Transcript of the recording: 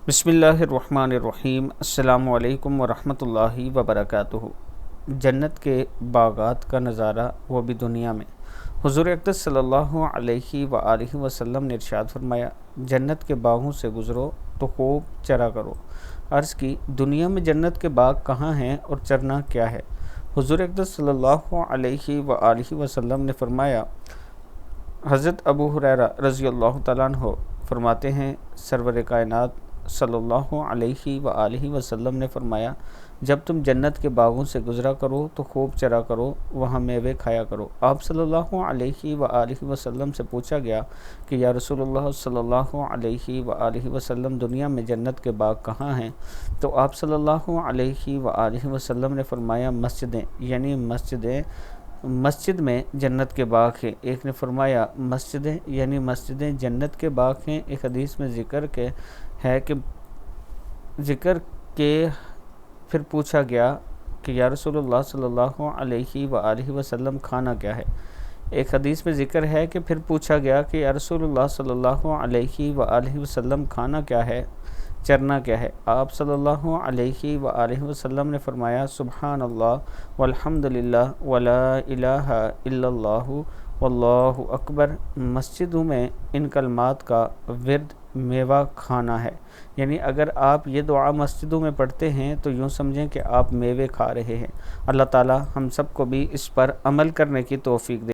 بسم اللہ الرحمن الرحیم۔ السلام علیکم ورحمۃ اللہ وبرکاتہ۔ جنت کے باغات کا نظارہ وہ بھی دنیا میں۔ حضور اقدس صلی اللہ علیہ وآلہ وسلم نے ارشاد فرمایا، جنت کے باغوں سے گزرو تو خوب چرا کرو۔ عرض کی، دنیا میں جنت کے باغ کہاں ہیں اور چرنا کیا ہے؟ حضور اقدس صلی اللہ علیہ وآلہ وسلم نے فرمایا، حضرت ابو ہریرہ رضی اللہ تعالیٰ عنہ فرماتے ہیں، سرور کائنات صلی اللہ علیہ وآلہ وسلم نے فرمایا، جب تم جنت کے باغوں سے گزرا کرو تو خوب چرا کرو، وہاں میوے کھایا کرو۔ آپ صلی اللہ علیہ وآلہ وسلم سے پوچھا گیا کہ یا رسول اللہ صلی اللہ علیہ وآلہ وسلم، دنیا میں جنت کے باغ کہاں ہیں؟ تو آپ صلی اللہ علیہ وآلہ وسلم نے فرمایا، مسجدیں، یعنی مسجد میں جنت کے باغ ہیں۔ ایک نے فرمایا، مسجدیں یعنی مسجدیں جنت کے باغ ہیں۔ ایک حدیث میں ذکر کے پھر پوچھا گیا کہ یا رسول اللہ صلی اللہ علیہ وآلہ وسلم، کھانا کیا ہے؟ ایک حدیث میں ذکر ہے کہ پھر پوچھا گیا کہ یا رسول اللہ صلی اللہ علیہ وآلہ وسلم، کھانا کیا ہے، چرنا کیا ہے؟ آپ صلی اللہ علیہ وآلہ وسلم نے فرمایا، سبحان اللہ والحمد للہ ولا الہ الا اللہ واللہ اکبر۔ مسجدوں میں ان کلمات کا ورد میوہ کھانا ہے، یعنی اگر آپ یہ دعا مسجدوں میں پڑھتے ہیں تو یوں سمجھیں کہ آپ میوے کھا رہے ہیں۔ اللہ تعالی ہم سب کو بھی اس پر عمل کرنے کی توفیق دے۔